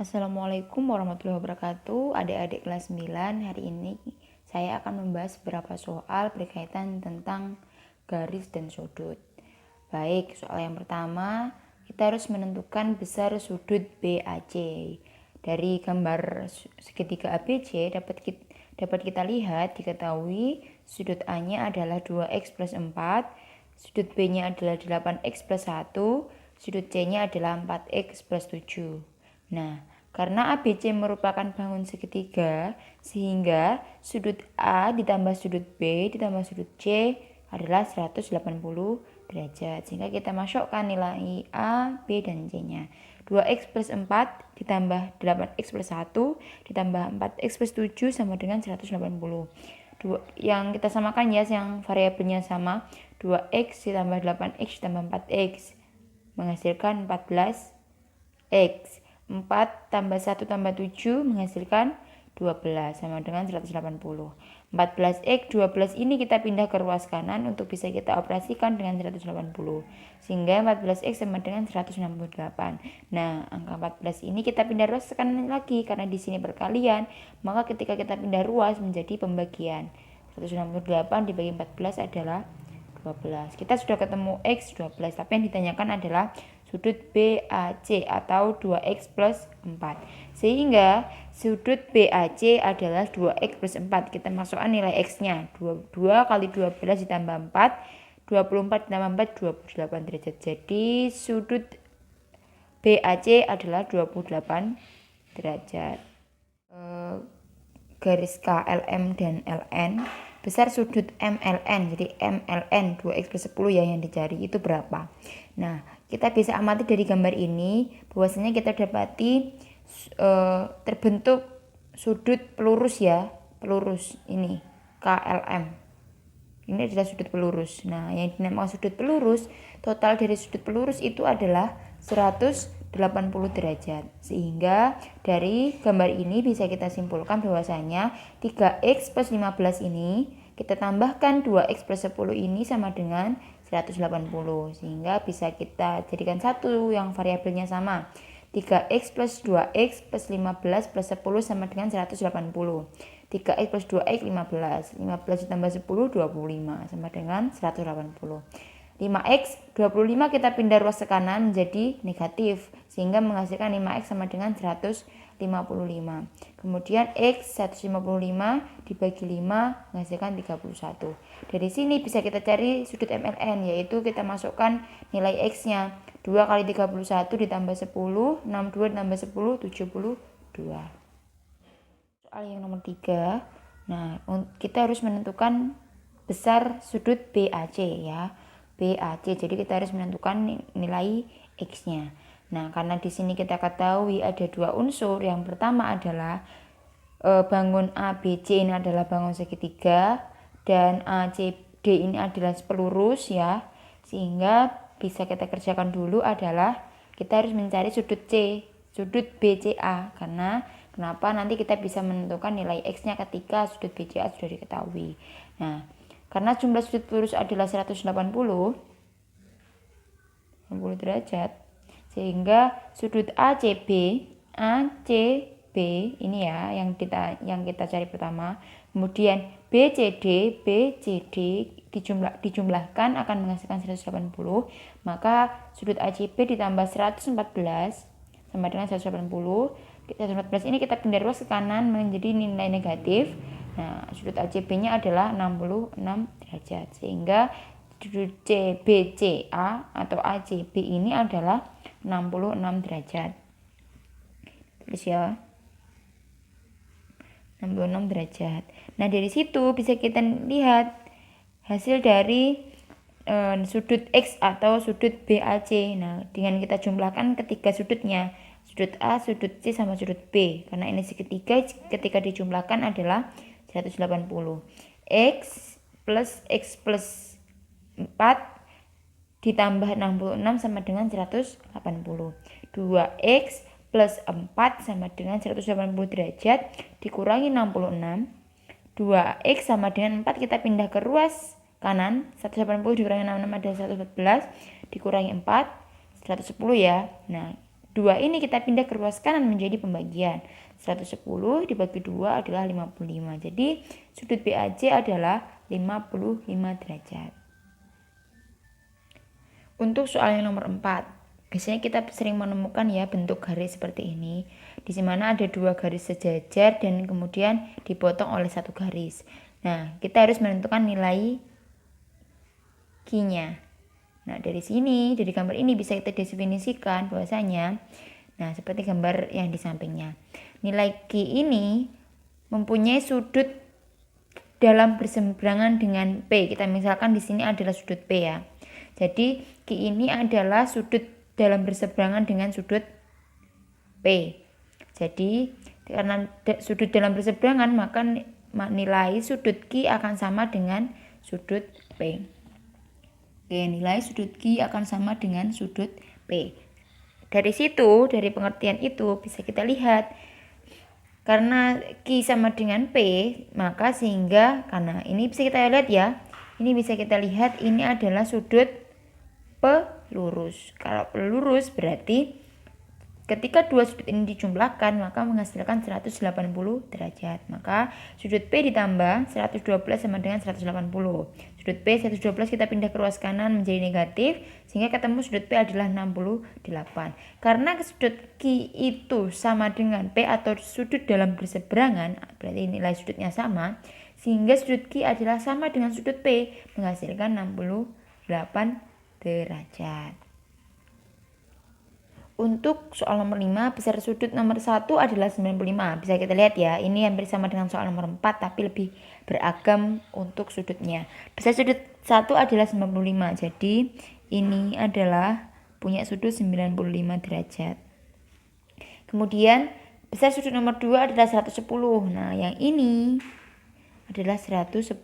Assalamualaikum warahmatullahi wabarakatuh. Adik-adik kelas 9, hari ini saya akan membahas beberapa soal berkaitan tentang garis dan sudut. Baik, soal yang pertama, kita harus menentukan besar sudut BAC. Dari gambar segitiga ABC dapat kita lihat diketahui sudut A-nya adalah 2x plus 4, sudut B-nya adalah 8x plus 1, sudut C-nya adalah 4x plus 7. Nah, karena ABC merupakan bangun segitiga, sehingga sudut A ditambah sudut B ditambah sudut C adalah 180 derajat. Sehingga kita masukkan nilai A, B, dan C-nya. 2x plus 4 ditambah 8x plus 1 ditambah 4x plus 7 sama dengan 180. Yang kita samakan ya, yang variabelnya sama. 2x ditambah 8x ditambah 4x menghasilkan 14x. 4 tambah 1 tambah 7 menghasilkan 12 sama dengan 180. 14x 12 ini kita pindah ke ruas kanan untuk bisa kita operasikan dengan 180. Sehingga 14x sama dengan 168. Nah, angka 14 ini kita pindah ruas kanan lagi karena di sini perkalian, maka ketika kita pindah ruas menjadi pembagian. 168 dibagi 14 adalah 12. Kita sudah ketemu X 12, tapi yang ditanyakan adalah sudut BAC atau 2x plus 4. Sehingga sudut BAC adalah 2x plus 4. Kita masukkan nilai X-nya. 2 kali 12 ditambah 4, 24 ditambah 4, 28 derajat. Jadi sudut BAC adalah 28 derajat. Garis KLM dan LN. Besar sudut MLN, jadi MLN 2x plus 10 ya yang dicari, itu berapa? Nah, kita bisa amati dari gambar ini bahwasanya kita dapati terbentuk sudut pelurus ya, pelurus ini KLM. Ini adalah sudut pelurus. Nah, yang dinamakan sudut pelurus, total dari sudut pelurus itu adalah 180 derajat. Sehingga dari gambar ini bisa kita simpulkan bahwasanya 3x plus 15 ini kita tambahkan 2x plus 10 ini sama dengan 180. Sehingga bisa kita jadikan satu yang variabelnya sama. 3x plus 2x plus 15 plus 10 sama dengan 180. 3x plus 2x 15. 15 ditambah 10 25 sama dengan 180. 5x 25 kita pindah ruas ke kanan menjadi negatif sehingga menghasilkan 5x sama dengan 155. Kemudian x 155 dibagi 5 menghasilkan 31. Dari sini bisa kita cari sudut MLN, yaitu kita masukkan nilai x-nya. 2 kali 31 ditambah 10, 62 ditambah 10, 72. Soal yang nomor 3. Nah, kita harus menentukan besar sudut BAC ya. BAC. Jadi kita harus menentukan nilai X-nya. Nah, karena di sini kita ketahui ada dua unsur. Yang pertama adalah bangun ABC ini adalah bangun segitiga dan ACD ini adalah pelurus ya. Sehingga bisa kita kerjakan dulu adalah kita harus mencari sudut C, sudut BCA. Karena kenapa? Nanti kita bisa menentukan nilai X-nya ketika sudut BCA sudah diketahui. Nah, karena jumlah sudut pelurus adalah 180 derajat, sehingga sudut ACB ini ya yang kita cari pertama. Kemudian BCD dijumlahkan akan menghasilkan 180. Maka sudut ACB ditambah 114 sama dengan 180. 114 ini kita pindah ruas ke kanan menjadi nilai negatif. Nah, sudut ACB-nya adalah 66 derajat. Sehingga sudut CBCA atau ACB ini adalah 66 derajat. Terus ya. 66 derajat. Nah, dari situ bisa kita lihat hasil dari sudut X atau sudut BAC. Nah, dengan kita jumlahkan ketiga sudutnya, sudut A, sudut C, sama sudut B. Karena ini segitiga, ketika dijumlahkan adalah 180. X plus 4 ditambah 66 sama dengan 180. 2x plus 4 sama dengan 180 derajat dikurangi 66. 2x sama dengan 4 kita pindah ke ruas kanan. 180 dikurangi 66 ada 114 dikurangi 4 110 ya. Nah, 2 ini kita pindah ke ruas kanan menjadi pembagian. 110 dibagi 2 adalah 55. Jadi sudut BAC adalah 55 derajat. Untuk soal yang nomor 4, biasanya kita sering menemukan ya bentuk garis seperti ini, di mana ada 2 garis sejajar dan kemudian dipotong oleh 1 garis. Nah, kita harus menentukan nilai Q-nya. Nah, dari sini, dari gambar ini bisa kita definisikan bahwasanya, nah seperti gambar yang di sampingnya, nilai Q ini mempunyai sudut dalam berseberangan dengan P. Kita misalkan di sini adalah sudut P ya. Jadi Q ini adalah sudut dalam berseberangan dengan sudut P. Jadi karena sudut dalam berseberangan, maka nilai sudut Q akan sama dengan sudut P. Oke, nilai sudut Q akan sama dengan sudut P. Dari situ, dari pengertian itu bisa kita lihat, karena Q sama dengan P, maka sehingga, karena ini bisa kita lihat ya, ini bisa kita lihat ini adalah sudut pelurus. Kalau pelurus berarti ketika dua sudut ini dijumlahkan maka menghasilkan 180 derajat. Maka sudut P ditambah 112 sama dengan 180. Sudut P 112 kita pindah ke ruas kanan menjadi negatif sehingga ketemu sudut P adalah 68. Karena sudut Q itu sama dengan P atau sudut dalam berseberangan, berarti nilai sudutnya sama, sehingga sudut Q adalah sama dengan sudut P menghasilkan 68 derajat. Untuk soal nomor 5, besar sudut nomor 1 adalah 95. Bisa kita lihat ya, ini hampir sama dengan soal nomor 4 tapi lebih beragam untuk sudutnya. Besar sudut 1 adalah 95. Jadi ini adalah punya sudut 95 derajat. Kemudian besar sudut nomor 2 adalah 110. Nah, yang ini adalah 110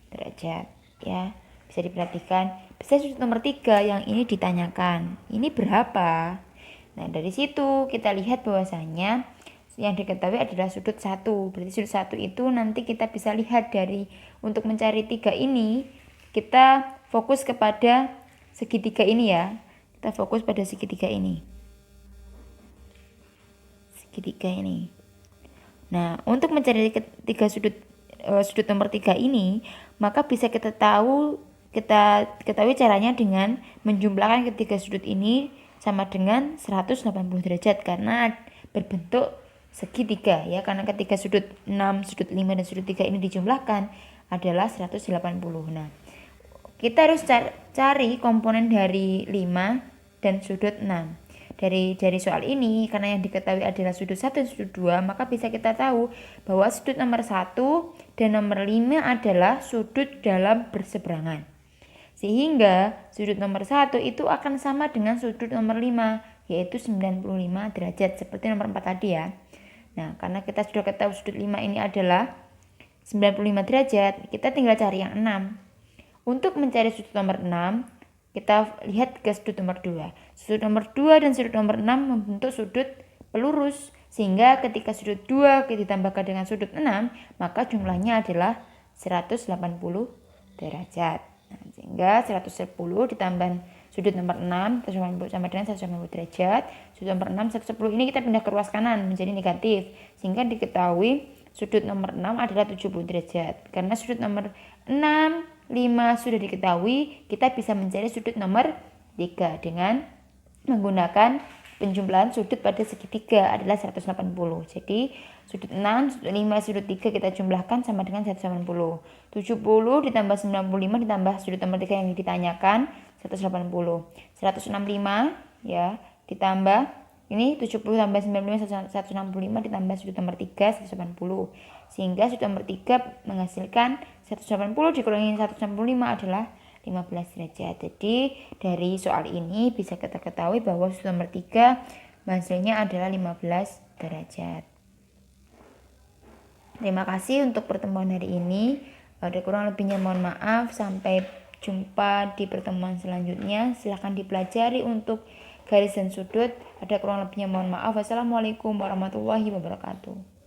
derajat ya. Bisa diperhatikan. Besar sudut nomor 3 yang ini ditanyakan. Ini berapa? Nah, dari situ kita lihat bahwasanya yang diketahui adalah sudut 1. Berarti sudut 1 itu nanti kita bisa lihat dari, untuk mencari 3 ini kita fokus kepada segitiga ini ya. Kita fokus pada segitiga ini. Segitiga ini. Nah, untuk mencari ketiga sudut nomor 3 ini, maka bisa kita ketahui caranya dengan menjumlahkan ketiga sudut ini sama dengan 180 derajat karena berbentuk segitiga ya, karena ketika sudut 6, sudut 5 dan sudut 3 ini dijumlahkan adalah 180. Nah, kita harus cari komponen dari 5 dan sudut 6. Dari soal ini, karena yang diketahui adalah sudut 1 dan sudut 2, maka bisa kita tahu bahwa sudut nomor 1 dan nomor 5 adalah sudut dalam berseberangan. Sehingga sudut nomor 1 itu akan sama dengan sudut nomor 5, yaitu 95 derajat, seperti nomor 4 tadi ya. Nah, karena kita sudah ketahui sudut 5 ini adalah 95 derajat, kita tinggal cari yang 6. Untuk mencari sudut nomor 6, kita lihat ke sudut nomor 2. Sudut nomor 2 dan sudut nomor 6 membentuk sudut pelurus, sehingga ketika sudut 2 ditambahkan dengan sudut 6, maka jumlahnya adalah 180 derajat. Nah, sehingga 110 ditambah sudut nomor 6 sama dengan 180 derajat. Sudut nomor 6, 110 ini kita pindah ke ruas kanan menjadi negatif, sehingga diketahui sudut nomor 6 adalah 70 derajat. Karena sudut nomor 6, 5 sudah diketahui, kita bisa mencari sudut nomor 3 dengan menggunakan penjumlahan sudut pada segitiga adalah 180. Jadi sudut 6, sudut 5, sudut 3 kita jumlahkan sama dengan 180. 70 ditambah 95 ditambah sudut nomor 3 yang ditanyakan 180. 165 ya, ditambah ini 70 tambah 95 165 ditambah sudut nomor 3 180. Sehingga sudut nomor 3 menghasilkan 180 dikurangi 165 adalah 15 derajat. Jadi dari soal ini bisa kita ketahui bahwa sudut nomor 3 hasilnya adalah 15 derajat. Terima kasih untuk pertemuan hari ini. Ada kurang lebihnya mohon maaf. Sampai jumpa di pertemuan selanjutnya. Silahkan dipelajari untuk garis dan sudut. Ada kurang lebihnya mohon maaf. Wassalamualaikum warahmatullahi wabarakatuh.